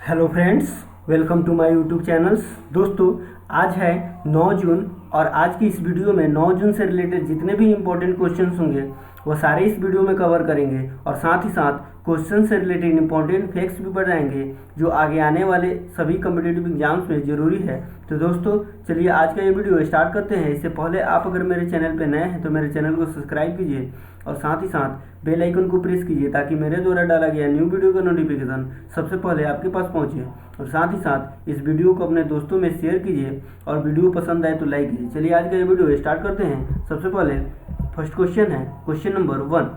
Hello friends, welcome to my YouTube channels. दोस्तों, आज है 9 जून और आज की इस वीडियो में 9 जून से रिलेटेड जितने भी इम्पोर्टेंट क्वेश्चंस होंगे वो सारे इस वीडियो में कवर करेंगे और साथ ही साथ क्वेश्चन से रिलेटेड इंपॉर्टेंट फैक्ट्स भी बताएंगे जो आगे आने वाले सभी कम्पिटिटिव एग्जाम्स में ज़रूरी है। तो दोस्तों, चलिए आज का ये वीडियो स्टार्ट करते हैं। इससे पहले आप अगर मेरे चैनल पर नए हैं तो मेरे चैनल को सब्सक्राइब कीजिए और साथ ही साथ बेल आइकन को प्रेस कीजिए ताकि मेरे द्वारा डाला गया न्यू वीडियो का नोटिफिकेशन सबसे पहले आपके पास पहुंचे। और साथ ही साथ इस वीडियो को अपने दोस्तों में शेयर कीजिए और वीडियो पसंद आए तो लाइक कीजिए। चलिए आज का ये वीडियो स्टार्ट करते हैं। सबसे पहले फर्स्ट क्वेश्चन है, क्वेश्चन नंबर 1।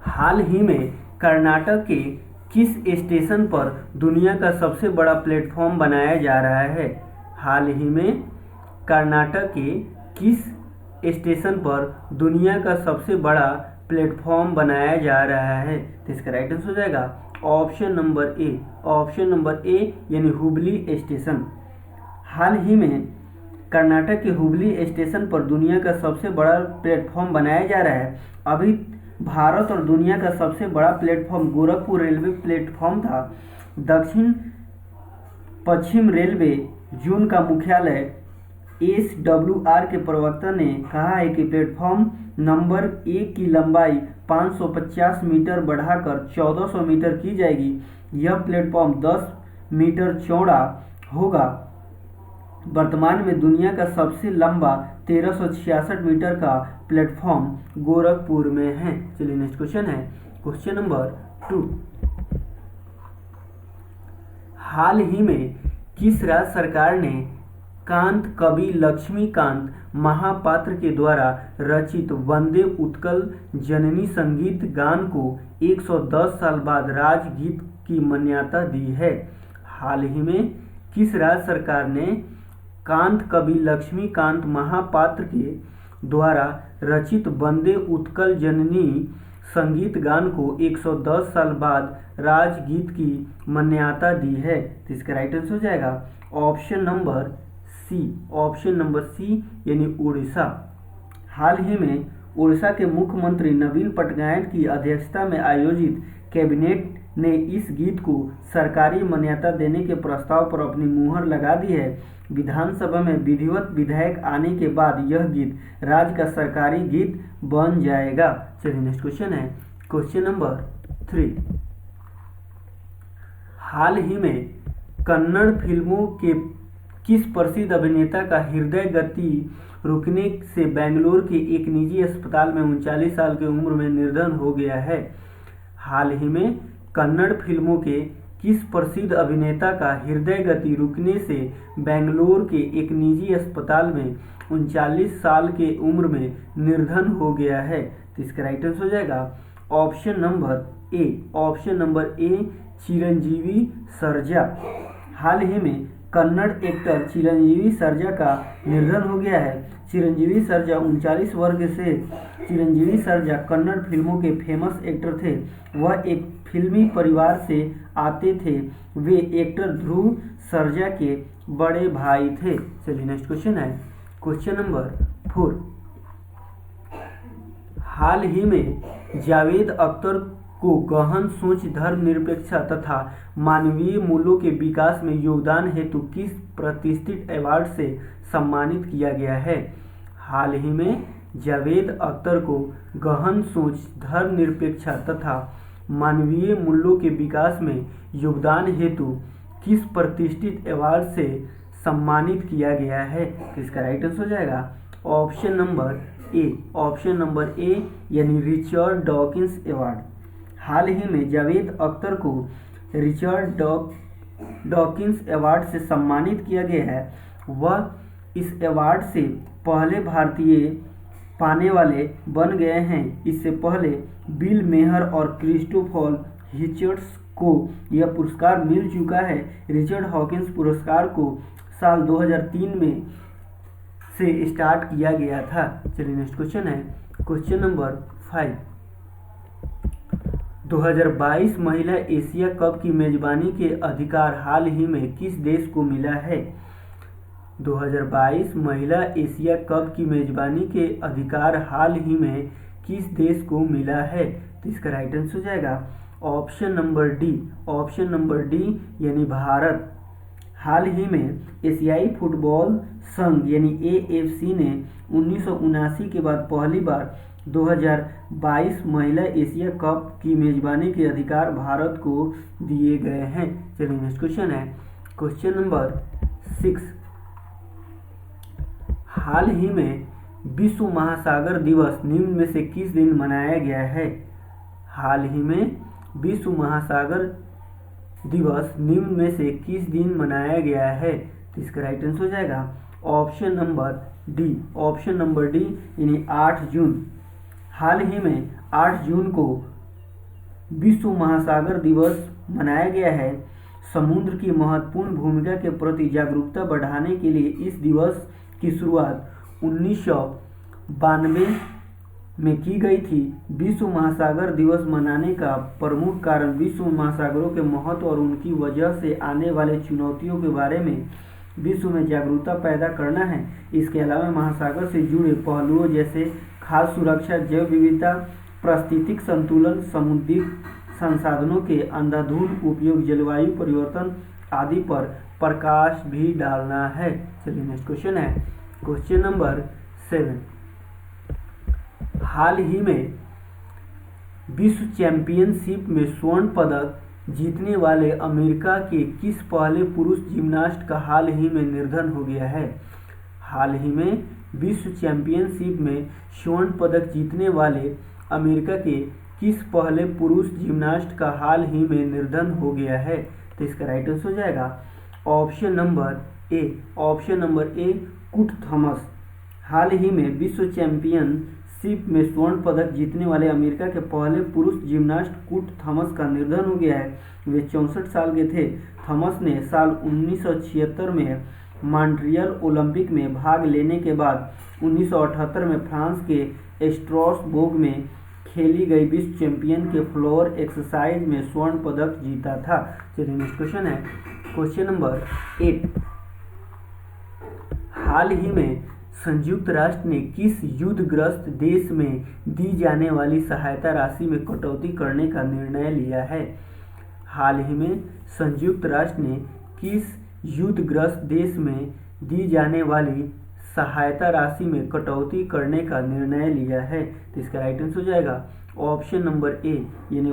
हाल ही में कर्नाटक के किस स्टेशन पर दुनिया का सबसे बड़ा प्लेटफॉर्म बनाया जा रहा है? हाल ही में कर्नाटक के किस स्टेशन पर दुनिया का सबसे बड़ा प्लेटफॉर्म बनाया जा रहा है? तो इसका राइट आंसर हो जाएगा option number A. Option number A यानी हुबली स्टेशन। हाल ही में कर्नाटक के हुबली स्टेशन पर दुनिया का सबसे बड़ा प्लेटफॉर्म बनाया जा रहा है। अभी भारत और दुनिया का सबसे बड़ा प्लेटफॉर्म गोरखपुर रेलवे प्लेटफॉर्म था। दक्षिण पश्चिम रेलवे जोन का मुख्यालय SWR के प्रवक्ता ने कहा है कि प्लेटफॉर्म नंबर 1 की लंबाई 550 मीटर बढ़ाकर 1400 मीटर की जाएगी। यह प्लेटफॉर्म 10 मीटर चौड़ा होगा। वर्तमान में दुनिया का सबसे लंबा 1366 मीटर का प्लेटफॉर्म गोरखपुर में है। चलिए नेक्स्ट क्वेश्चन है, क्वेश्चन नंबर 2। हाल ही में किस राज्य सरकार ने कांत कवि लक्ष्मीकांत महापात्र के द्वारा रचित वंदे उत्कल जननी संगीत गान को 110 साल बाद राजगीत की मान्यता दी है? हाल ही में किस राज्य सरकार ने कांत कवि लक्ष्मीकांत महापात्र के द्वारा रचित वंदे उत्कल जननी संगीत गान को 110 साल बाद राजगीत की मान्यता दी है? तो इसका राइट आंसर हो जाएगा option number C. Option number C यानी उड़ीसा। हाल ही में उड़ीसा के मुख्यमंत्री नवीन पटनायक की अध्यक्षता में आयोजित कैबिनेट ने इस गीत को सरकारी मान्यता देने के प्रस्ताव पर अपनी मुहर लगा दी है। विधानसभा में विधिवत विधेयक आने के बाद यह गीत राज्य का सरकारी गीत बन जाएगा। चलिए नेक्स्ट क्वेश्चन है, क्वेश्चन नंबर 3। हाल ही में कन्नड़ फिल्मों के किस प्रसिद्ध अभिनेता का हृदय गति रुकने से बेंगलुरु के एक निजी अस्पताल में 39 साल की उम्र में निधन हो गया है? हाल ही में कन्नड़ फिल्मों के किस प्रसिद्ध अभिनेता का हृदय गति रुकने से बेंगलुरु के एक निजी अस्पताल में 39 साल के उम्र में निधन हो गया है? तो इसका राइट आंसर हो जाएगा option number A. Option number A Chiranjeevi Sarja. हाल ही में कन्नड़ एक्टर चिरंजीवी सर्जा का निधन हो गया है। चिरंजीवी सर्जा 39 वर्ष से चिरंजीवी सर्जा कन्नड़ फिल्मों के फेमस एक्टर थे। वह एक फिल्मी परिवार से आते थे। वे एक्टर ध्रुव सर्जा के बड़े भाई थे। चलिए नेक्स्ट क्वेश्चन है, क्वेश्चन नंबर 4। हाल ही में जावेद अख्तर को गहन सोच, धर्मनिरपेक्षता तथा मानवीय मूल्यों के विकास में योगदान हेतु किस प्रतिष्ठित अवार्ड से सम्मानित किया गया है? हाल ही में जावेद अख्तर को गहन सोच, धर्मनिरपेक्षता तथा मानवीय मूल्यों के विकास में योगदान हेतु किस प्रतिष्ठित अवार्ड से सम्मानित किया गया है? इसका राइट आंसर हो जाएगा option number A. Option number A यानी रिचर्ड डॉकिंस अवार्ड। हाल ही में जावेद अख्तर को रिचर्ड डॉकिंस अवार्ड से सम्मानित किया गया है। वह इस अवार्ड से पहले भारतीय पाने वाले बन गए हैं। इससे पहले बिल मेहर और क्रिस्टोफर हिचर्ड्स को यह पुरस्कार मिल चुका है। रिचर्ड हॉकिंस पुरस्कार को साल 2003 में से स्टार्ट किया गया था। चलिए नेक्स्ट क्वेश्चन है, क्वेश्चन नंबर 5। 2022 महिला एशिया कप की मेजबानी के अधिकार हाल ही में किस देश को मिला है? 2022 महिला एशिया कप की मेजबानी के अधिकार हाल ही में किस देश को मिला है? तो इसका राइट आंसर हो जाएगा ऑप्शन नंबर डी यानी भारत। हाल ही में एशियाई फुटबॉल संघ यानी AFC ने 1979 के बाद पहली बार 2022 महिला एशिया कप की मेजबानी के अधिकार भारत को दिए गए हैं। चलिए नेक्स्ट क्वेश्चन है क्वेश्चन नंबर 6। हाल ही में विश्व महासागर दिवस निम्न में से किस दिन मनाया गया है? हाल ही में विश्व महासागर दिवस निम्न में से किस दिन मनाया गया है? तो इसका राइट आंसर हो जाएगा ऑप्शन नंबर डी यानी 8 जून। हाल ही में 8 जून को विश्व महासागर दिवस मनाया गया है। समुद्र की महत्वपूर्ण भूमिका के प्रति जागरूकता बढ़ाने के लिए इस दिवस की शुरुआत 1992 में की गई थी। विश्व महासागर दिवस मनाने का प्रमुख कारण विश्व महासागरों के महत्व और उनकी वजह से आने वाले चुनौतियों के बारे में विश्व में जागरूकता पैदा करना है। इसके अलावा महासागर से जुड़े पहलुओं जैसे खाद्य सुरक्षा, जैव विविधता, पारिस्थितिक संतुलन, समुद्री संसाधनों के अंधाधुंध उपयोग, जलवायु परिवर्तन आदि पर प्रकाश भी डालना है। चलिए नेक्स्ट क्वेश्चन है क्वेश्चन नंबर 7। हाल ही में विश्व चैंपियनशिप में स्वर्ण पदक जीतने वाले अमेरिका के किस पहले पुरुष जिम्नास्ट का हाल ही में निधन हो गया है? हाल ही में विश्व चैंपियनशिप में स्वर्ण पदक जीतने वाले अमेरिका के किस पहले पुरुष जिम्नास्ट का हाल ही में निधन हो गया है? तो इसका राइट आंसर हो जाएगा ऑप्शन नंबर ए कुट थॉमस। हाल ही में विश्व चैंपियनशिप में स्वर्ण पदक जीतने वाले अमेरिका के पहले पुरुष जिम्नास्ट कुट थॉमस का निधन हो गया है। वे 64 साल के थे। थॉमस ने साल 1976 में मॉन्ट्रियल ओलंपिक में भाग लेने के बाद 1978 में फ्रांस के स्ट्रासबर्ग में खेली गई विश्व चैंपियन के फ्लोर एक्सरसाइज में स्वर्ण पदक जीता था। चलिए नेक्स्ट क्वेश्चन है क्वेश्चन नंबर 8। हाल ही में संयुक्त राष्ट्र ने किस युद्धग्रस्त देश में दी जाने वाली सहायता राशि में कटौती करने का निर्णय लिया है? हाल ही में संयुक्त राष्ट्र ने किस युद्धग्रस्त देश में दी जाने वाली सहायता राशि में कटौती करने का निर्णय लिया है? तो इसका राइट आंसर हो जाएगा ऑप्शन नंबर ए यानी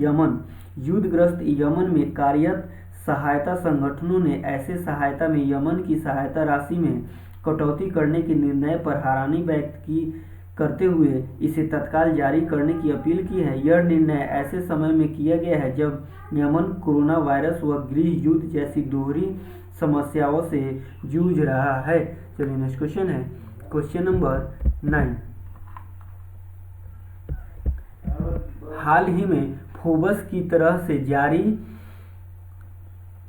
यमन। युद्धग्रस्त यमन में कार्यरत सहायता संगठनों ने ऐसे सहायता में यमन की सहायता राशि में कटौती करने के निर्णय पर हैरानी व्यक्त करते हुए इसे तत्काल जारी करने की अपील की है। यह निर्णय ऐसे समय में किया गया है जब यमन कोरोना वायरस व गृह युद्ध जैसी दोहरी समस्याओं से जूझ रहा है। चलिए नेक्स्ट क्वेश्चन है क्वेश्चन नंबर 9। हाल ही में फोर्ब्स की तरफ से जारी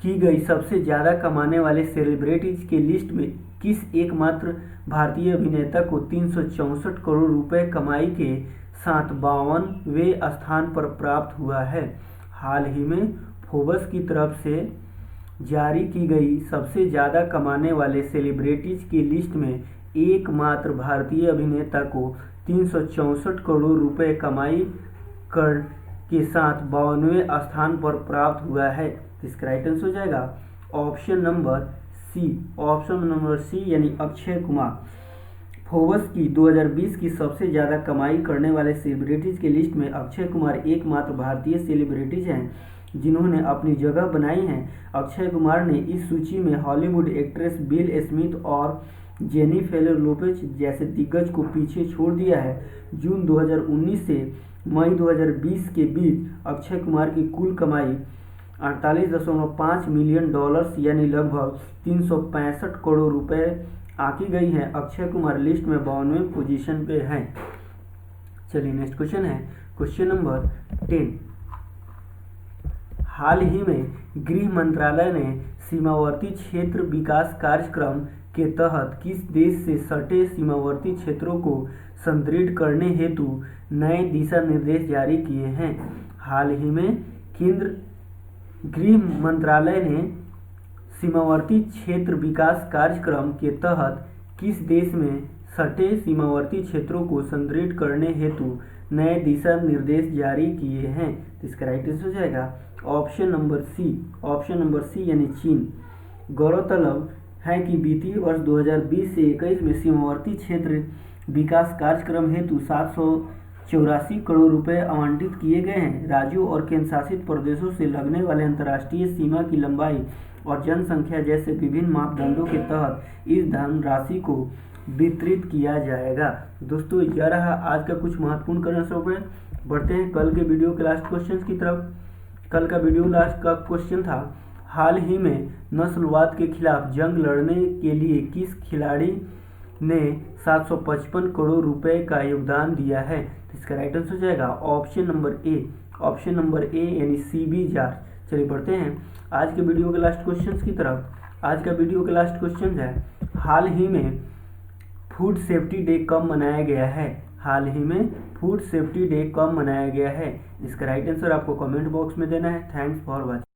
की गई सबसे ज़्यादा कमाने वाले सेलिब्रिटीज के लिस्ट में किस एकमात्र भारतीय अभिनेता को 364 करोड़ रुपए कमाई के साथ 52वें स्थान पर प्राप्त हुआ है? हाल ही में फोर्ब्स की तरफ से जारी की गई सबसे ज़्यादा कमाने वाले सेलिब्रिटीज की लिस्ट में एकमात्र भारतीय अभिनेता को 364 करोड़ रुपए कमाई कर के साथ 52वें स्थान पर प्राप्त हुआ है। इसका राइट आंसर हो जाएगा ऑप्शन नंबर सी यानी अक्षय कुमार। फोर्ब्स की 2020 की सबसे ज़्यादा कमाई करने वाले सेलिब्रिटीज की लिस्ट में अक्षय कुमार एकमात्र भारतीय सेलिब्रिटीज हैं जिन्होंने अपनी जगह बनाई है। अक्षय कुमार ने इस सूची में हॉलीवुड एक्ट्रेस बिल स्मिथ और जेनिफर लोपेज जैसे दिग्गज को पीछे छोड़ दिया है। जून 2019 से मई 2020 के बीच अक्षय कुमार की कुल कमाई 48.5 मिलियन डॉलर्स यानी लगभग 365 करोड़ रुपए आंकी गई है। अक्षय कुमार लिस्ट में 52वें पोजीशन पे हैं। चलिए नेक्स्ट क्वेश्चन है क्वेश्चन नंबर 10। हाल ही में गृह मंत्रालय ने सीमावर्ती क्षेत्र विकास कार्यक्रम के तहत किस देश से सटे सीमावर्ती क्षेत्रों को सुदृढ़ करने हेतु नए दिशा निर्देश जारी किए हैं? हाल ही में केंद्र गृह मंत्रालय ने सीमावर्ती क्षेत्र विकास कार्यक्रम के तहत किस देश में सटे सीमावर्ती क्षेत्रों को सुदृढ़ करने हेतु नए दिशा निर्देश जारी किए हैं? तो इसका राइट आंसर हो जाएगा ऑप्शन नंबर सी यानी चीन। गौरतलब है कि वित्तीय वर्ष 2020 से 21 में सीमावर्ती क्षेत्र विकास कार्यक्रम हेतु 784 करोड़ रुपए आवंटित किए गए हैं। राज्यों और केंद्र शासित प्रदेशों से लगने वाले अंतर्राष्ट्रीय सीमा की लंबाई और जनसंख्या जैसे विभिन्न मापदंडों के तहत इस धनराशि को वितरित किया जाएगा। दोस्तों यह रहा आज का कुछ महत्वपूर्ण करंट अफेयर। बढ़ते हैं कल के वीडियो के लास्ट क्वेश्चन की तरफ। कल का वीडियो लास्ट का क्वेश्चन था, हाल ही में नस्लवाद के खिलाफ जंग लड़ने के लिए किस खिलाड़ी ने 755 करोड़ रुपए का योगदान दिया है? तो इसका राइट आंसर हो जाएगा ऑप्शन नंबर ए यानी CB जॉर्ज। चलिए बढ़ते हैं आज के वीडियो के लास्ट क्वेश्चन की तरफ। आज का वीडियो का लास्ट क्वेश्चन है, हाल ही में फूड सेफ्टी डे कब मनाया गया है? हाल ही में फूड सेफ्टी डे कब मनाया गया है? इसका राइट आंसर आपको कमेंट बॉक्स में देना है। Thanks for watching.